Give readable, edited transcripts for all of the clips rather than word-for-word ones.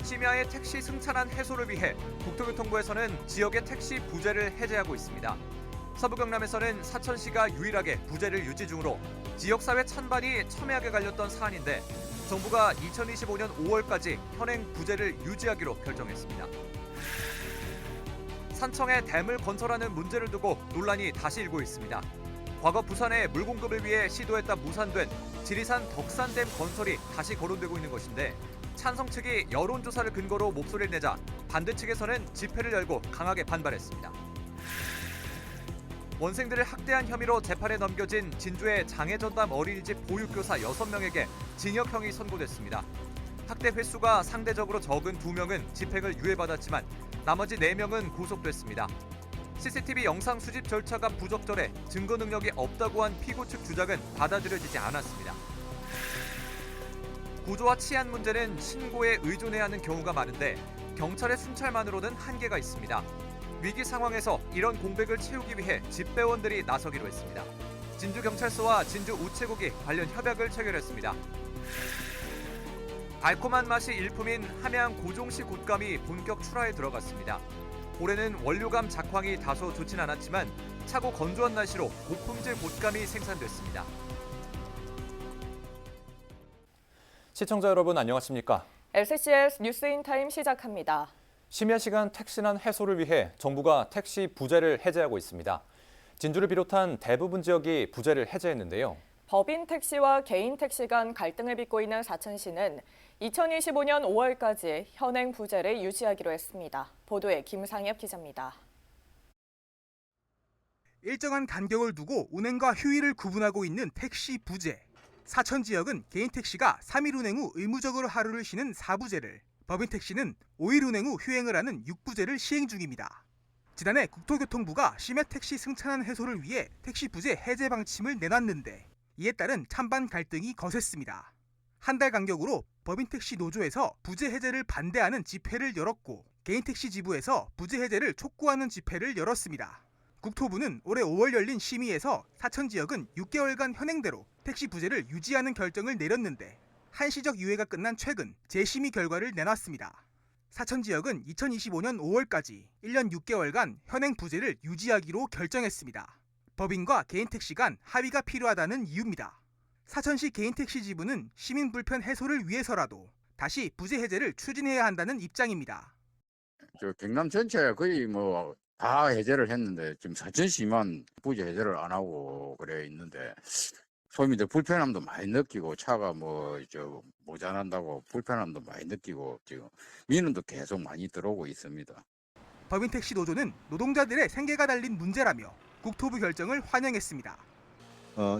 심야의 택시 승차난 해소를 위해 국토교통부에서는 지역의 택시 부재를 해제하고 있습니다. 서부 경남에서는 사천시가 유일하게 부재를 유지 중으로 지역사회 찬반이 첨예하게 갈렸던 사안인데 정부가 2025년 5월까지 현행 부재를 유지하기로 결정했습니다. 산청에 댐을 건설하는 문제를 두고 논란이 다시 일고 있습니다. 과거 부산에 물 공급을 위해 시도했다 무산된 지리산 덕산댐 건설이 다시 거론되고 있는 것인데 찬성 측이 여론조사를 근거로 목소리를 내자 반대 측에서는 집회를 열고 강하게 반발했습니다. 원생들을 학대한 혐의로 재판에 넘겨진 진주의 장애전담 어린이집 보육교사 6명에게 징역형이 선고됐습니다. 학대 횟수가 상대적으로 적은 2명은 집행을 유예받았지만 나머지 4명은 구속됐습니다. CCTV 영상 수집 절차가 부적절해 증거 능력이 없다고 한 피고 측 주장은 받아들여지지 않았습니다. 구조와 치안 문제는 신고에 의존해야 하는 경우가 많은데 경찰의 순찰만으로는 한계가 있습니다. 위기 상황에서 이런 공백을 채우기 위해 집배원들이 나서기로 했습니다. 진주경찰서와 진주우체국이 관련 협약을 체결했습니다. 달콤한 맛이 일품인 함양 고종시 곶감이 본격 출하에 들어갔습니다. 올해는 원료감 작황이 다소 좋진 않았지만 차고 건조한 날씨로 고품질 곶감이 생산됐습니다. 시청자 여러분 안녕하십니까? LCCS 뉴스인타임 시작합니다. 심야 시간 택시난 해소를 위해 정부가 택시 부재를 해제하고 있습니다. 진주를 비롯한 대부분 지역이 부재를 해제했는데요. 법인 택시와 개인 택시 간 갈등을 빚고 있는 사천시는 2025년 5월까지 현행 부재를 유지하기로 했습니다. 보도에 김상엽 기자입니다. 일정한 간격을 두고 운행과 휴일을 구분하고 있는 택시 부재. 사천 지역은 개인 택시가 3일 운행 후 의무적으로 하루를 쉬는 4부제를, 법인 택시는 5일 운행 후 휴행을 하는 6부제를 시행 중입니다. 지난해 국토교통부가 심야 택시 승차난 해소를 위해 택시 부재 해제 방침을 내놨는데 이에 따른 찬반 갈등이 거셌습니다. 한 달 간격으로 법인 택시 노조에서 부재 해제를 반대하는 집회를 열었고 개인 택시 지부에서 부재 해제를 촉구하는 집회를 열었습니다. 국토부는 올해 5월 열린 심의에서 사천 지역은 6개월간 현행대로 택시 부재를 유지하는 결정을 내렸는데 한시적 유예가 끝난 최근 재심의 결과를 내놨습니다. 사천 지역은 2025년 5월까지 1년 6개월간 현행 부재를 유지하기로 결정했습니다. 법인과 개인 택시 간 합의가 필요하다는 이유입니다. 사천시 개인 택시 지부는 시민 불편 해소를 위해서라도 다시 부재 해제를 추진해야 한다는 입장입니다. 경남 전체 거의 다 해제를 했는데 지금 사천시만 부재 해제를 안 하고 그래 있는데 소민들 불편함도 많이 느끼고 차가 모자란다고 불편함도 많이 느끼고 지금 민원도 계속 많이 들어오고 있습니다. 법인 택시 노조는 노동자들의 생계가 달린 문제라며 국토부 결정을 환영했습니다.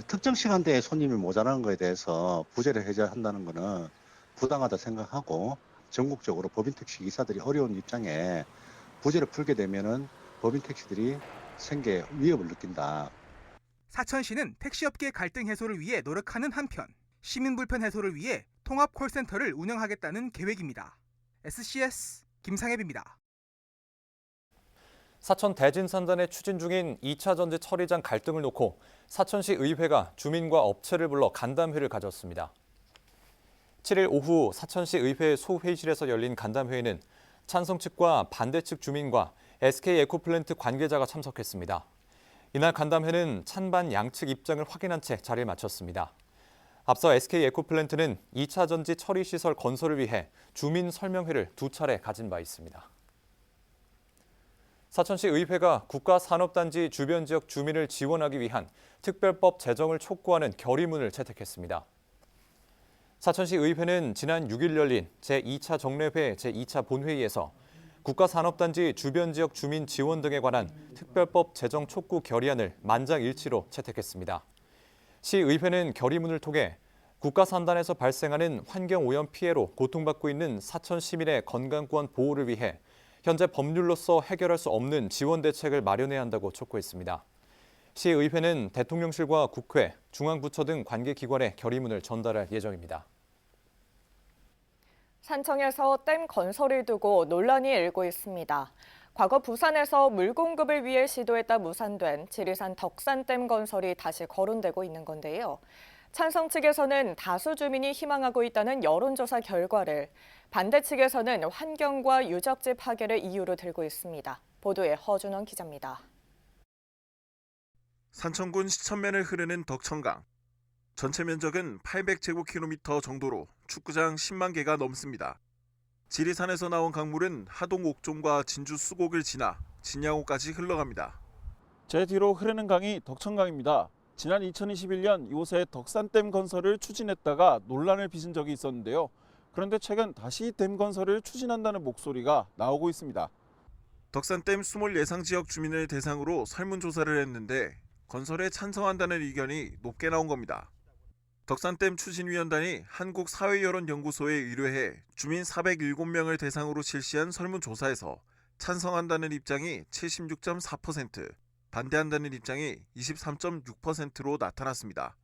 특정 시간대에 손님이 모자라는 것에 대해서 부재를 해제한다는 것은 부당하다 생각하고 전국적으로 법인 택시 기사들이 어려운 입장에 부재를 풀게 되면은 법인 택시들이 생계 위협을 느낀다. 사천시는 택시업계 갈등 해소를 위해 노력하는 한편 시민 불편 해소를 위해 통합 콜센터를 운영하겠다는 계획입니다. SCS 김상엽입니다. 사천 대진산단에 추진 중인 2차 전지 처리장 갈등을 놓고 사천시 의회가 주민과 업체를 불러 간담회를 가졌습니다. 7일 오후 사천시 의회 소회의실에서 열린 간담회에는 찬성 측과 반대 측 주민과 SK 에코플랜트 관계자가 참석했습니다. 이날 간담회는 찬반 양측 입장을 확인한 채 자리를 마쳤습니다. 앞서 SK 에코플랜트는 2차 전지 처리 시설 건설을 위해 주민 설명회를 2차례 가진 바 있습니다. 사천시 의회가 국가산업단지 주변 지역 주민을 지원하기 위한 특별법 제정을 촉구하는 결의문을 채택했습니다. 사천시 의회는 지난 6일 열린 제2차 정례회 제2차 본회의에서 국가산업단지 주변 지역 주민 지원 등에 관한 특별법 제정 촉구 결의안을 만장일치로 채택했습니다. 시의회는 결의문을 통해 국가산단에서 발생하는 환경오염 피해로 고통받고 있는 사천 시민의 건강권 보호를 위해 현재 법률로서 해결할 수 없는 지원 대책을 마련해야 한다고 촉구했습니다. 시의회는 대통령실과 국회, 중앙부처 등 관계기관에 결의문을 전달할 예정입니다. 산청에서 댐 건설을 두고 논란이 일고 있습니다. 과거 부산에서 물 공급을 위해 시도했다 무산된 지리산 덕산댐 건설이 다시 거론되고 있는 건데요. 찬성 측에서는 다수 주민이 희망하고 있다는 여론조사 결과를, 반대 측에서는 환경과 유적지 파괴를 이유로 들고 있습니다. 보도에 허준원 기자입니다. 산청군 시천면을 흐르는 덕천강. 전체 면적은 800제곱킬로미터 정도로 축구장 10만 개가 넘습니다. 지리산에서 나온 강물은 하동 옥종과 진주 수곡을 지나 진양호까지 흘러갑니다. 제 뒤로 흐르는 강이 덕천강입니다. 지난 2021년 이곳에 덕산댐 건설을 추진했다가 논란을 빚은 적이 있었는데요. 그런데 최근 다시 댐 건설을 추진한다는 목소리가 나오고 있습니다. 덕산댐 수몰 예상 지역 주민을 대상으로 설문조사를 했는데 건설에 찬성한다는 의견이 높게 나온 겁니다. 덕산댐 추진위원단이 한국사회여론연구소에 의뢰해 주민 407명을 대상으로 실시한 설문조사에서 찬성한다는 입장이 76.4%, 반대한다는 입장이 23.6%로 나타났습니다.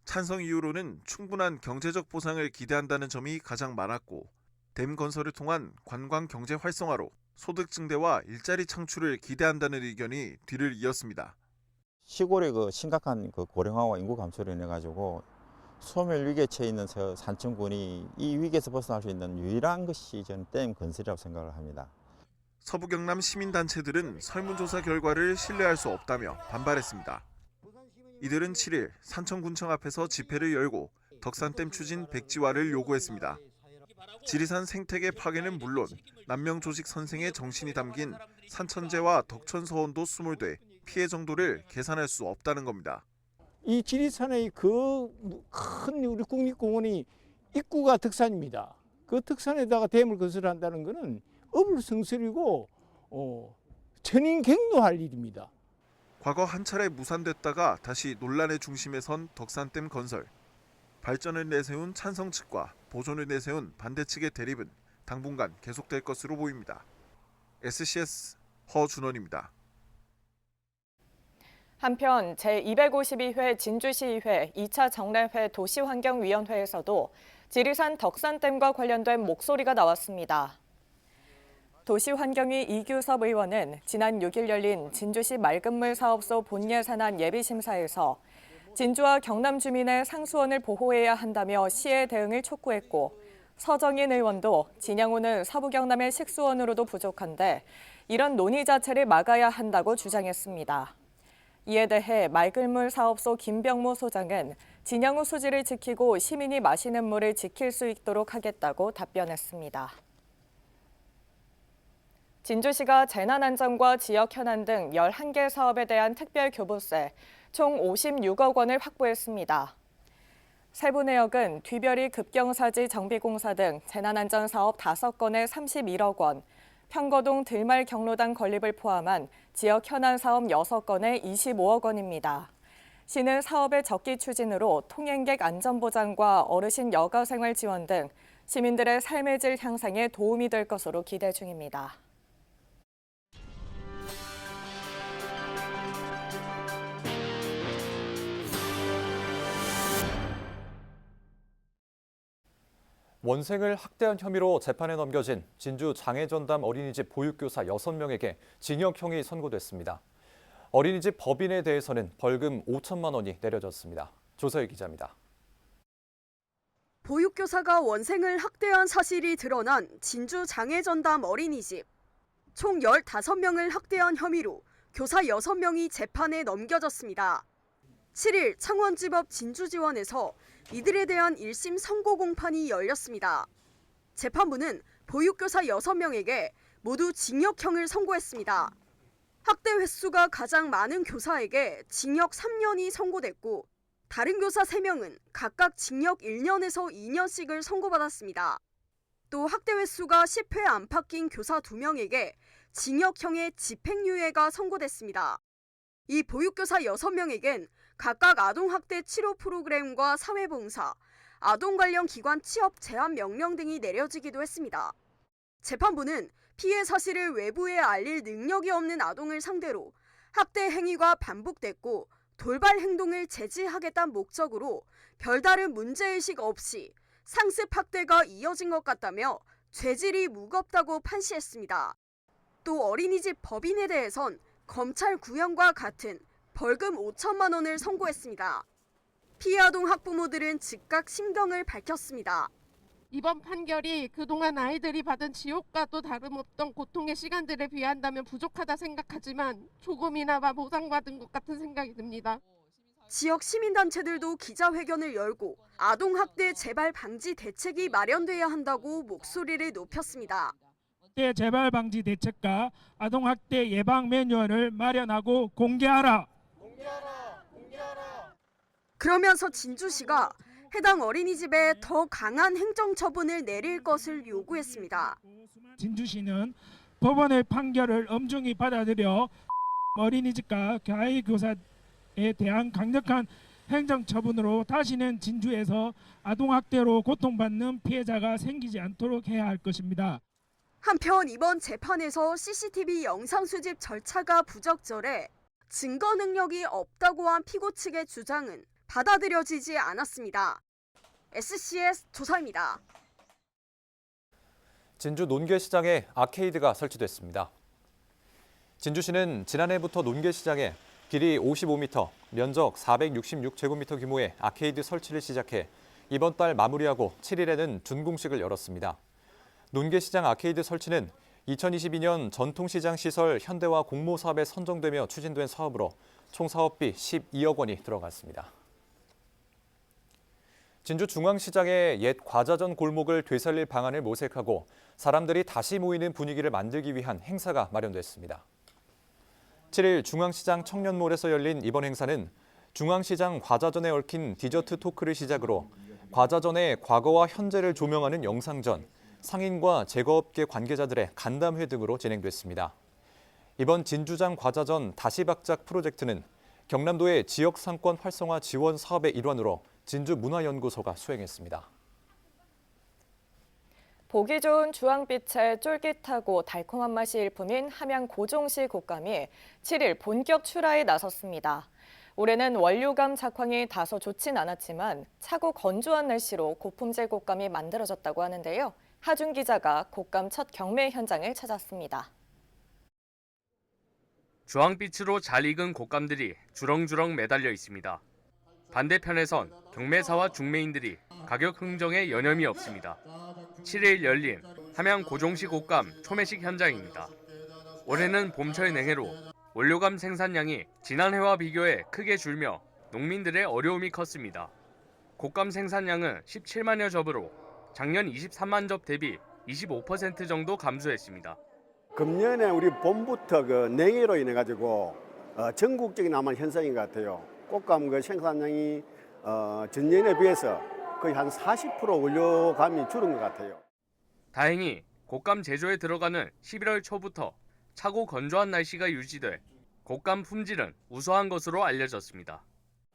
찬성 이유로는 충분한 경제적 보상을 기대한다는 점이 가장 많았고, 댐 건설을 통한 관광 경제 활성화로 소득 증대와 일자리 창출을 기대한다는 의견이 뒤를 이었습니다. 시골의 심각한 고령화와 인구 감소로 인해 가지고 소멸 위기에 처해 있는 산청군이 이 위기에서 벗어날 수 있는 유일한 것이 저는 댐 건설이라고 생각을 합니다. 서부 경남 시민단체들은 설문조사 결과를 신뢰할 수 없다며 반발했습니다. 이들은 7일 산청군청 앞에서 집회를 열고 덕산댐 추진 백지화를 요구했습니다. 지리산 생태계 파괴는 물론 남명 조직 선생의 정신이 담긴 산천제와 덕천서원도 수몰돼 피해 정도를 계산할 수 없다는 겁니다. 이 지리산의 그 큰 우리 국립공원이 입구가 덕산입니다. 그 덕산에다가 댐을 건설한다는 것은 어불성설이고 천인객노할 일입니다. 과거 한 차례 무산됐다가 다시 논란의 중심에 선 덕산댐 건설. 발전을 내세운 찬성 측과 보존을 내세운 반대 측의 대립은 당분간 계속될 것으로 보입니다. SCS 허준원입니다. 한편 제252회 진주시의회 2차 정례회 도시환경위원회에서도 지리산 덕산댐과 관련된 목소리가 나왔습니다. 도시환경위 이규섭 의원은 지난 6일 열린 진주시 맑은물 사업소 본예산안 예비심사에서 진주와 경남 주민의 상수원을 보호해야 한다며 시의 대응을 촉구했고, 서정인 의원도 진양호는 서부 경남의 식수원으로도 부족한데 이런 논의 자체를 막아야 한다고 주장했습니다. 이에 대해 맑은물 사업소 김병모 소장은 진양호 수지를 지키고 시민이 마시는 물을 지킬 수 있도록 하겠다고 답변했습니다. 진주시가 재난안전과 지역현안 등 11개 사업에 대한 특별교부세 총 56억 원을 확보했습니다. 세부 내역은 뒤별이 급경사지 정비공사 등 재난안전 사업 5건에 31억 원, 평거동 들말 경로당 건립을 포함한 지역 현안 사업 6건에 25억 원입니다. 시는 사업의 적기 추진으로 통행객 안전보장과 어르신 여가생활 지원 등 시민들의 삶의 질 향상에 도움이 될 것으로 기대 중입니다. 원생을 학대한 혐의로 재판에 넘겨진 진주 장애전담 어린이집 보육교사 6명에게 징역형이 선고됐습니다. 어린이집 법인에 대해서는 벌금 5천만 원이 내려졌습니다. 조서희 기자입니다. 보육교사가 원생을 학대한 사실이 드러난 진주 장애전담 어린이집. 총 15명을 학대한 혐의로 교사 6명이 재판에 넘겨졌습니다. 7일 창원지법 진주지원에서 이들에 대한 1심 선고 공판이 열렸습니다. 재판부는 보육교사 6명에게 모두 징역형을 선고했습니다. 학대 횟수가 가장 많은 교사에게 징역 3년이 선고됐고, 다른 교사 3명은 각각 징역 1년에서 2년씩을 선고받았습니다. 또 학대 횟수가 10회 안팎인 교사 2명에게 징역형의 집행유예가 선고됐습니다. 이 보육교사 6명에겐 각각 아동학대 치료 프로그램과 사회봉사, 아동 관련 기관 취업 제한 명령 등이 내려지기도 했습니다. 재판부는 피해 사실을 외부에 알릴 능력이 없는 아동을 상대로 학대 행위가 반복됐고 돌발 행동을 제지하겠다는 목적으로 별다른 문제의식 없이 상습 학대가 이어진 것 같다며 죄질이 무겁다고 판시했습니다. 또 어린이집 법인에 대해선 검찰 구형과 같은 벌금 5천만 원을 선고했습니다. 피해 아동 학부모들은 즉각 심경을 밝혔습니다. 이번 판결이 그동안 아이들이 받은 지옥과도 다름없던 고통의 시간들에 비한다면 부족하다 생각하지만 조금이나마 보상받은 것 같은 생각이 듭니다. 지역 시민단체들도 기자회견을 열고 아동학대 재발 방지 대책이 마련돼야 한다고 목소리를 높였습니다. 학대 재발 방지 대책과 아동학대 예방 매뉴얼을 마련하고 공개하라. 그러면서 진주시가 해당 어린이집에 더 강한 행정처분을 내릴 것을 요구했습니다. 진주시는 법원의 판결을 엄중히 받아들여 어린이집과 가해교사에 대한 강력한 행정처분으로 다시는 진주에서 아동학대로 고통받는 피해자가 생기지 않도록 해야 할 것입니다. 한편 이번 재판에서 CCTV 영상 수집 절차가 부적절해 증거 능력이 없다고 한 피고 측의 주장은 받아들여지지 않았습니다. SCS 조서입니다. 진주 논계시장에 아케이드가 설치됐습니다. 진주시는 지난해부터 논계시장에 길이 55m, 면적 466제곱미터 규모의 아케이드 설치를 시작해 이번 달 마무리하고 7일에는 준공식을 열었습니다. 논계시장 아케이드 설치는 2022년 전통시장 시설 현대화 공모 사업에 선정되며 추진된 사업으로 총 사업비 12억 원이 들어갔습니다. 진주 중앙시장의 옛 과자전 골목을 되살릴 방안을 모색하고 사람들이 다시 모이는 분위기를 만들기 위한 행사가 마련됐습니다. 7일 중앙시장 청년몰에서 열린 이번 행사는 중앙시장 과자전에 얽힌 디저트 토크를 시작으로 과자전의 과거와 현재를 조명하는 영상전, 상인과 제과업계 관계자들의 간담회 등으로 진행됐습니다. 이번 진주장 과자전 다시박작 프로젝트는 경남도의 지역 상권 활성화 지원 사업의 일환으로 진주문화연구소가 수행했습니다. 보기 좋은 주황빛의 쫄깃하고 달콤한 맛이 일품인 함양 고종시 곶감이 7일 본격 출하에 나섰습니다. 올해는 원료감 작황이 다소 좋진 않았지만 차고 건조한 날씨로 고품질 곶감이 만들어졌다고 하는데요. 하준 기자가 곶감 첫 경매 현장을 찾았습니다. 주황빛으로 잘 익은 곶감들이 주렁주렁 매달려 있습니다. 반대편에선 경매사와 중매인들이 가격 흥정에 여념이 없습니다. 7일 열린 함양 고종시 곶감 초매식 현장입니다. 올해는 봄철 냉해로 원료감 생산량이 지난해와 비교해 크게 줄며 농민들의 어려움이 컸습니다. 곶감 생산량은 17만여 접으로 작년 23만 접 대비 25% 정도 감소했습니다. 금년에 우리 봄부터 냉해로 인해 가지고 전국적인 아마 현상인 것 같아요. 곶감 생산량이 전년에 비해서 거의 한 40% 원료감이 줄은 것 같아요. 다행히 곶감 제조에 들어가는 11월 초부터 차고 건조한 날씨가 유지돼 곶감 품질은 우수한 것으로 알려졌습니다.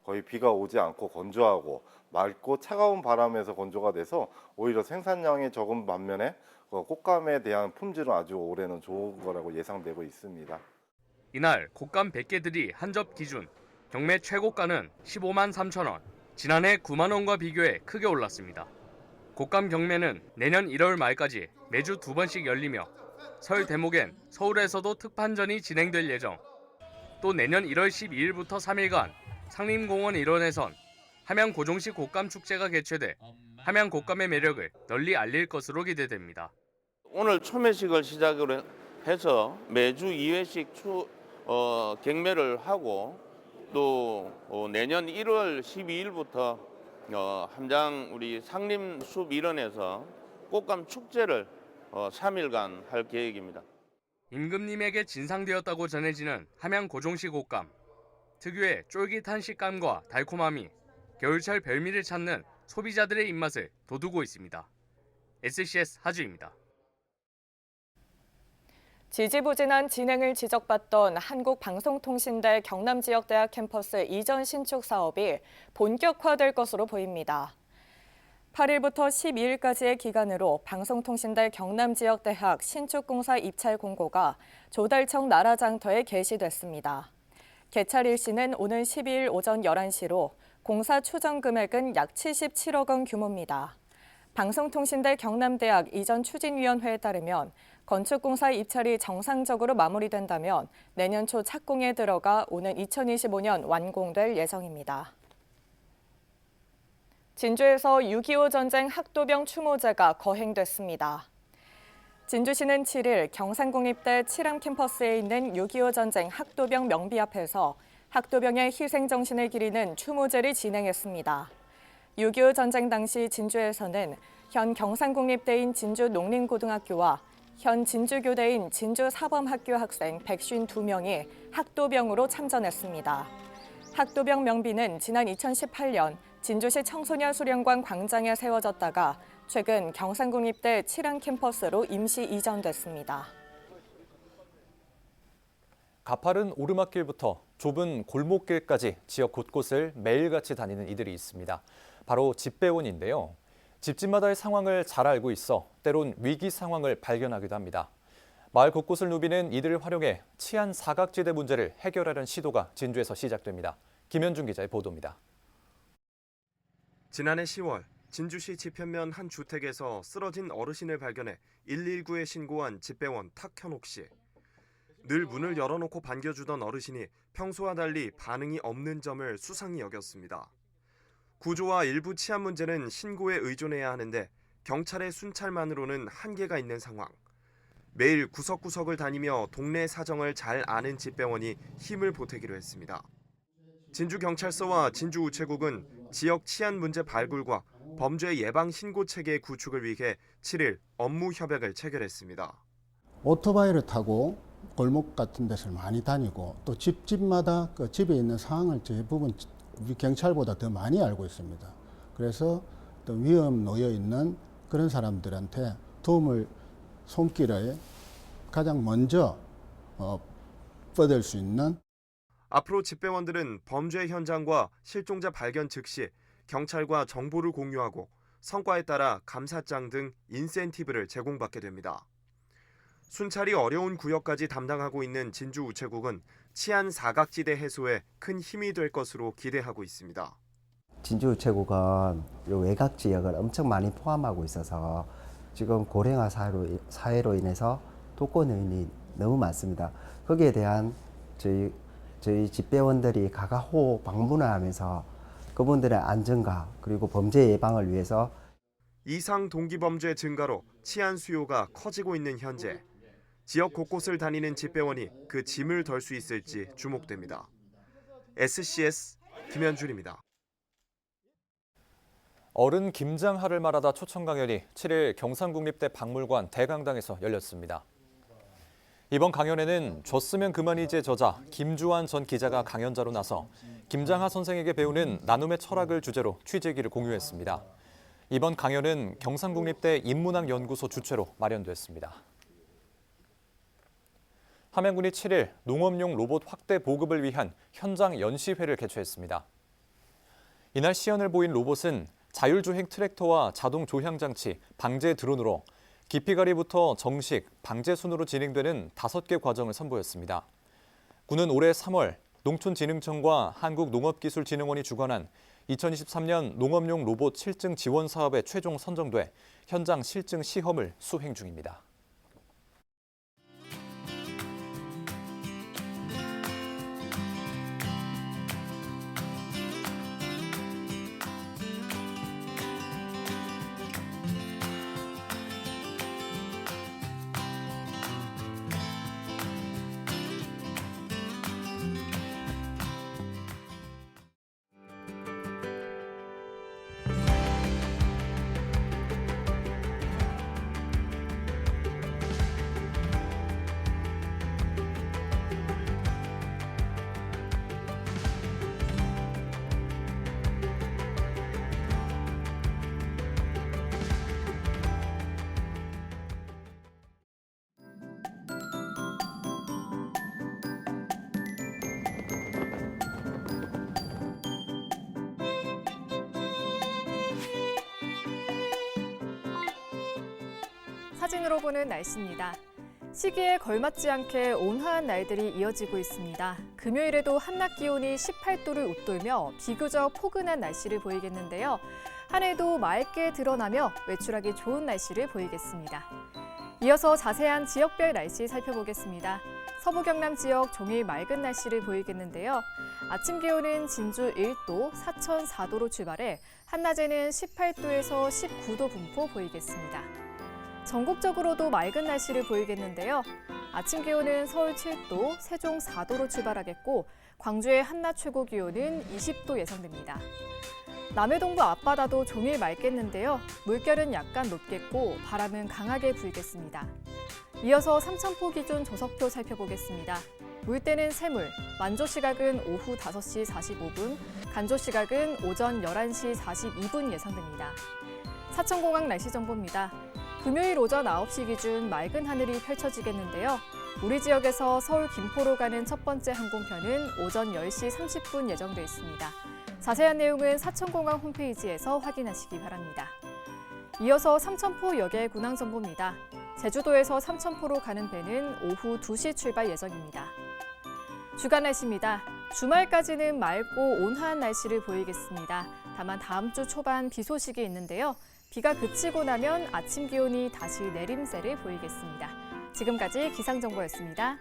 거의 비가 오지 않고 건조하고 맑고 차가운 바람에서 건조가 돼서 오히려 생산량이 적은 반면에 곶감에 대한 품질은 아주 올해는 좋은 거라고 예상되고 있습니다. 이날 곶감 100개들이 한 접 기준 경매 최고가는 15만 3천 원, 지난해 9만 원과 비교해 크게 올랐습니다. 곶감 경매는 내년 1월 말까지 매주 2번씩 열리며 설 대목엔 서울에서도 특판전이 진행될 예정. 또 내년 1월 12일부터 3일간 상림공원 일원에선 함양 고종시 곶감 축제가 개최돼 함양 곶감의 매력을 널리 알릴 것으로 기대됩니다. 오늘 초매식을 시작으로 해서 매주 2회씩 경매를 하고 또 내년 1월 12일부터 함양 우리 상림숲 일원에서 곶감 축제를 3일간 할 계획입니다. 임금님에게 진상되었다고 전해지는 함양 고종시 곶감. 특유의 쫄깃한 식감과 달콤함이 겨울철 별미를 찾는 소비자들의 입맛을 돋우고 있습니다. SCS 하주입니다. 지지부진한 진행을 지적받던 한국방송통신대 경남지역대학 캠퍼스 이전 신축 사업이 본격화될 것으로 보입니다. 8일부터 12일까지의 기간으로 방송통신대 경남지역대학 신축공사 입찰 공고가 조달청 나라장터에 게시됐습니다. 개찰 일시는 오는 12일 오전 11시로 공사 추정 금액은 약 77억 원 규모입니다. 방송통신대 경남대학 이전 추진위원회에 따르면 건축공사 입찰이 정상적으로 마무리된다면 내년 초 착공에 들어가 오는 2025년 완공될 예정입니다. 진주에서 6.25 전쟁 학도병 추모제가 거행됐습니다. 진주시는 7일 경산국립대 칠암 캠퍼스에 있는 6.25 전쟁 학도병 명비 앞에서 학도병의 희생정신을 기리는 추모제를 진행했습니다. 6.25 전쟁 당시 진주에서는 현 경산국립대인 진주농림고등학교와 현 진주교대인 진주사범학교 학생 152명이 학도병으로 참전했습니다. 학도병 명비는 지난 2018년 진주시 청소년 수련관 광장에 세워졌다가 최근 경산국립대 칠암 캠퍼스로 임시 이전됐습니다. 가파른 오르막길부터 좁은 골목길까지 지역 곳곳을 매일같이 다니는 이들이 있습니다. 바로 집배원인데요. 집집마다의 상황을 잘 알고 있어 때론 위기 상황을 발견하기도 합니다. 마을 곳곳을 누비는 이들을 활용해 치안 사각지대 문제를 해결하려는 시도가 진주에서 시작됩니다. 김현준 기자의 보도입니다. 지난해 10월 진주시 지편면 한 주택에서 쓰러진 어르신을 발견해 119에 신고한 집배원 탁현옥 씨. 늘 문을 열어놓고 반겨주던 어르신이 평소와 달리 반응이 없는 점을 수상히 여겼습니다. 구조와 일부 치안 문제는 신고에 의존해야 하는데 경찰의 순찰만으로는 한계가 있는 상황. 매일 구석구석을 다니며 동네 사정을 잘 아는 집배원이 힘을 보태기로 했습니다. 진주경찰서와 진주우체국은 지역 치안 문제 발굴과 범죄 예방 신고 체계 구축을 위해 7일 업무 협약을 체결했습니다. 오토바이를 타고 골목 같은 데를 많이 다니고 또 집집마다 그 집에 있는 상황을 대부분 우리 경찰보다 더 많이 알고 있습니다. 그래서 또 위험 놓여 있는 그런 사람들한테 도움을 손길을 가장 먼저 뻗을 수 있는. 앞으로 집배원들은 범죄 현장과 실종자 발견 즉시 경찰과 정보를 공유하고 성과에 따라 감사장 등 인센티브를 제공받게 됩니다. 순찰이 어려운 구역까지 담당하고 있는 진주우체국은 치안 사각지대 해소에 큰 힘이 될 것으로 기대하고 있습니다. 진주우체국은 외곽 지역을 엄청 많이 포함하고 있어서 지금 고령화 사회로 인해서 독거 요인이 너무 많습니다. 거기에 대한 저희 집배원들이 가가호 방문을 하면서 그분들의 안전과 그리고 범죄 예방을 위해서 이상 동기범죄 증가로 치안 수요가 커지고 있는 현재 지역 곳곳을 다니는 집배원이 그 짐을 덜 수 있을지 주목됩니다. SCS 김현준입니다. 어른 김장하를 말하다 초청 강연이 7일 경산국립대 박물관 대강당에서 열렸습니다. 이번 강연에는 줬으면 그만이지의 저자 김주환 전 기자가 강연자로 나서 김장하 선생에게 배우는 나눔의 철학을 주제로 취재기를 공유했습니다. 이번 강연은 경산국립대 인문학연구소 주최로 마련됐습니다. 함양군이 7일 농업용 로봇 확대 보급을 위한 현장 연시회를 개최했습니다. 이날 시연을 보인 로봇은 자율주행 트랙터와 자동 조향 장치, 방제 드론으로 깊이가리부터 정식, 방제 순으로 진행되는 5개 과정을 선보였습니다. 군은 올해 3월 농촌진흥청과 한국농업기술진흥원이 주관한 2023년 농업용 로봇 실증 지원 사업에 최종 선정돼 현장 실증 시험을 수행 중입니다. 사진으로 보는 날씨입니다. 시기에 걸맞지 않게 온화한 날들이 이어지고 있습니다. 금요일에도 한낮 기온이 18도를 웃돌며 비교적 포근한 날씨를 보이겠는데요. 한 해도 맑게 드러나며 외출하기 좋은 날씨를 보이겠습니다. 이어서 자세한 지역별 날씨 살펴보겠습니다. 서부 경남 지역 종일 맑은 날씨를 보이겠는데요. 아침 기온은 진주 1도, 사천 4도로 출발해 한낮에는 18도에서 19도 분포 보이겠습니다. 전국적으로도 맑은 날씨를 보이겠는데요. 아침 기온은 서울 7도, 세종 4도로 출발하겠고 광주의 한낮 최고 기온은 20도 예상됩니다. 남해동부 앞바다도 종일 맑겠는데요. 물결은 약간 높겠고 바람은 강하게 불겠습니다. 이어서 삼천포 기준 조석표 살펴보겠습니다. 물때는 새물, 만조 시각은 오후 5시 45분, 간조 시각은 오전 11시 42분 예상됩니다. 사천공항 날씨 정보입니다. 금요일 오전 9시 기준 맑은 하늘이 펼쳐지겠는데요. 우리 지역에서 서울 김포로 가는 첫 번째 항공편은 오전 10시 30분 예정돼 있습니다. 자세한 내용은 사천공항 홈페이지에서 확인하시기 바랍니다. 이어서 삼천포 역의 군항 정보입니다. 제주도에서 삼천포로 가는 배는 오후 2시 출발 예정입니다. 주간 날씨입니다. 주말까지는 맑고 온화한 날씨를 보이겠습니다. 다만 다음 주 초반 비 소식이 있는데요. 비가 그치고 나면 아침 기온이 다시 내림세를 보이겠습니다. 지금까지 기상정보였습니다.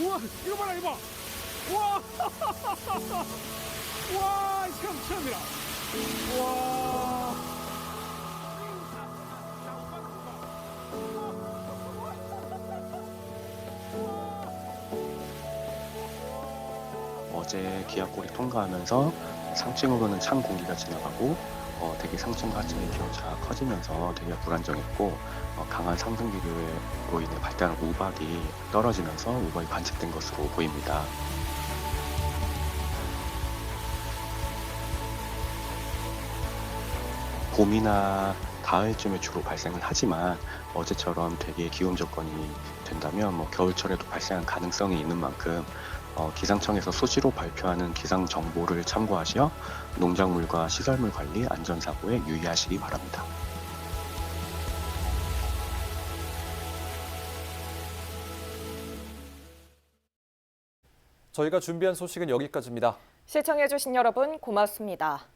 우와, 이거 봐라, 이거 봐. 우와, 우와, 처음이라. 우와. 어제 기압골이 통과하면서 상층으로는 찬 공기가 지나가고 되게 상층과 하층의 기온차가 커지면서 되게 불안정했고 강한 상승 기류로 인해 발달한 우박이 떨어지면서 우박이 관측된 것으로 보입니다. 봄이나 가을쯤에 주로 발생을 하지만 어제처럼 되게 기온 조건이 된다면 겨울철에도 발생할 가능성이 있는 만큼 기상청에서 수시로 발표하는 기상 정보를 참고하시어 농작물과 시설물 관리, 안전사고에 유의하시기 바랍니다. 저희가 준비한 소식은 여기까지입니다. 시청해주신 여러분 고맙습니다.